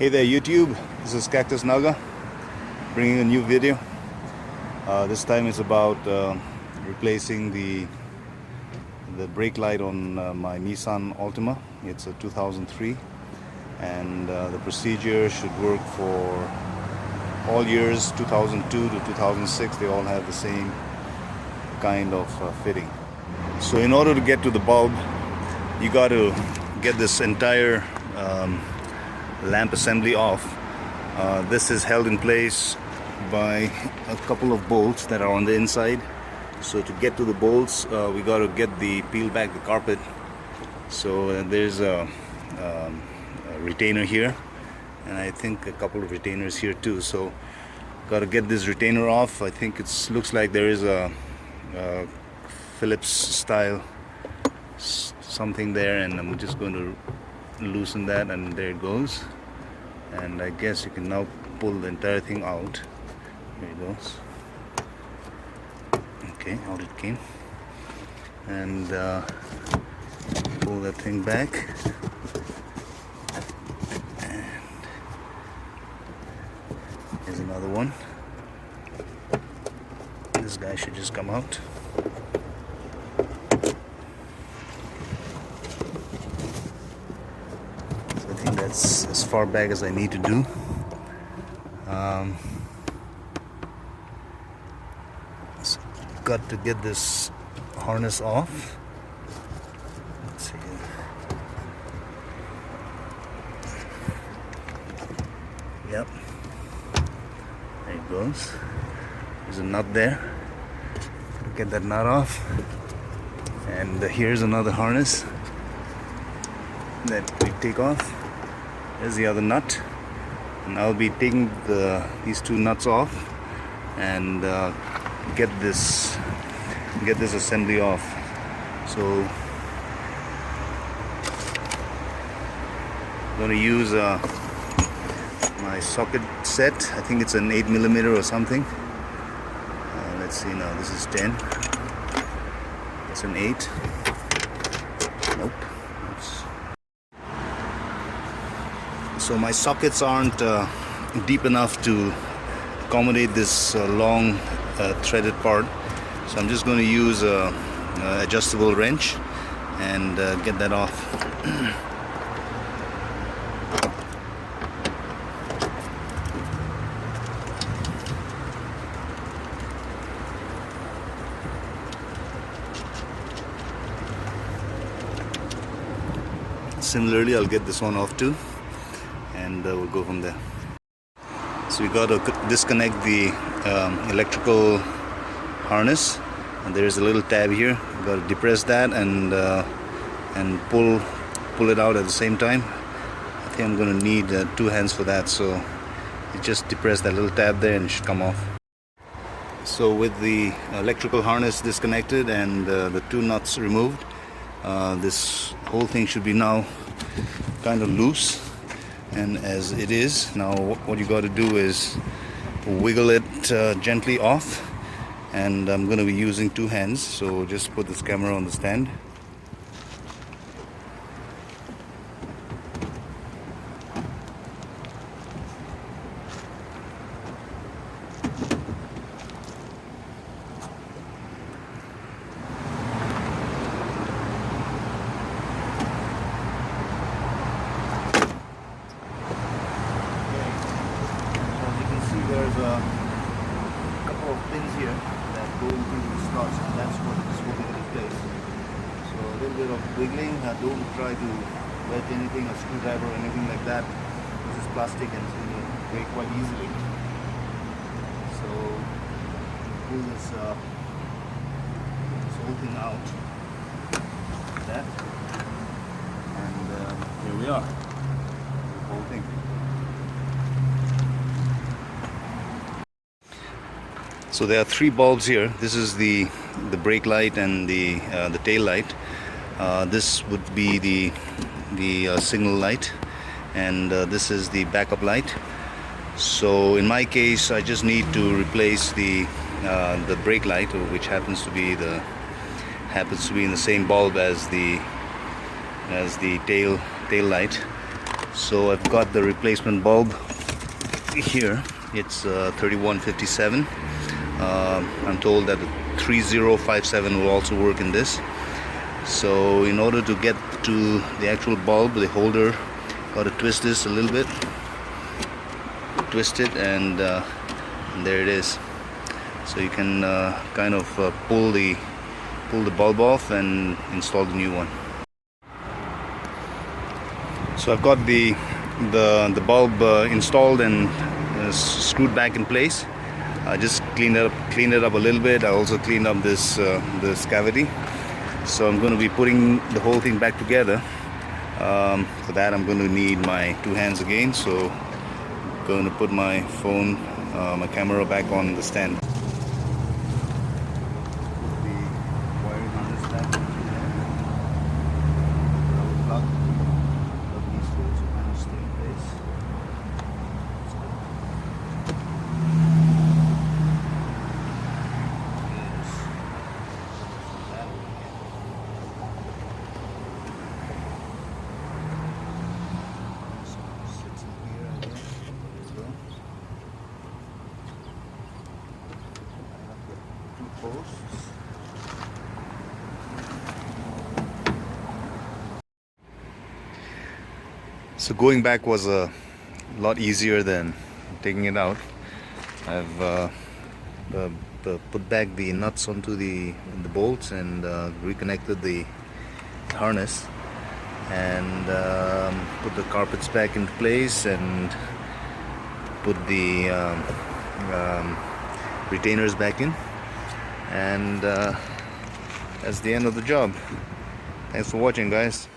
Hey there YouTube, this is Cactus Naga bringing a new video. This time it's about replacing the brake light on my Nissan Altima. It's a 2003 and the procedure should work for all years 2002 to 2006. They all have the same kind of fitting. So in order to get to the bulb, you got to get this entire lamp assembly off. This is held in place by a couple of bolts that are on the inside. So to get to the bolts, we got to peel back the carpet. So there's a retainer here, and I think a couple of retainers here too. So got to get this retainer off. I think it looks like there is a Phillips style something there, and I'm just going to loosen that, and there it goes. And I guess you can now pull the entire thing out. There it goes. Okay, out it came. And pull that thing back. And here's another one. This guy should just come out. I think that's as far back as I need to do. So got to get this harness off. Let's see. Yep. There it goes. There's a nut there. Get that nut off. And here's another harness that we take off. There's the other nut, and I'll be taking these two nuts off and get this assembly off. So I'm going to use my socket set. I think it's an 8mm or something. Let's see now. This is 10. It's an 8. Nope. So my sockets aren't deep enough to accommodate this long threaded part. So I'm just going to use a adjustable wrench and get that off. Similarly, I'll get this one off too, and we'll go from there. So we got to disconnect the electrical harness, and there's a little tab here. We got to depress that and pull it out at the same time. I think I'm going to need 2 hands for that. So you just depress that little tab there, and it should come off. So with the electrical harness disconnected and the 2 nuts removed, this whole thing should be now kind of loose. And as it is now, what you got to do is wiggle it gently off, and I'm going to be using 2 hands. So just put this camera on the stand. There's a couple of pins here that go into the slots, and that's what is holding it in place. So a little bit of wiggling. Don't try to wedge anything, a screwdriver or anything like that. This is plastic and it's going to break quite easily. So pull this whole thing out like that, and here we are. The whole thing. So there are 3 bulbs here. This is the brake light and the tail light. This would be the signal light, and this is the backup light. So in my case, I just need to replace the brake light, which happens to be in the same bulb as the tail light. So I've got the replacement bulb here. It's 3157. I'm told that the 3057 will also work in this. So in order to get to the actual bulb, the holder, got to twist this a little bit, twist it, and there it is. So you can kind of pull the bulb off and install the new one. So I've got the bulb installed and screwed back in place. I just cleaned it up a little bit. I also cleaned up this cavity. So I'm going to be putting the whole thing back together. For that I'm going to need my two hands again. So I'm going to put my phone, my camera back on the stand. So going back was a lot easier than taking it out. I've put back the nuts onto the bolts and reconnected the harness, and put the carpets back into place and put the retainers back in, and that's the end of the job. Thanks for watching, guys.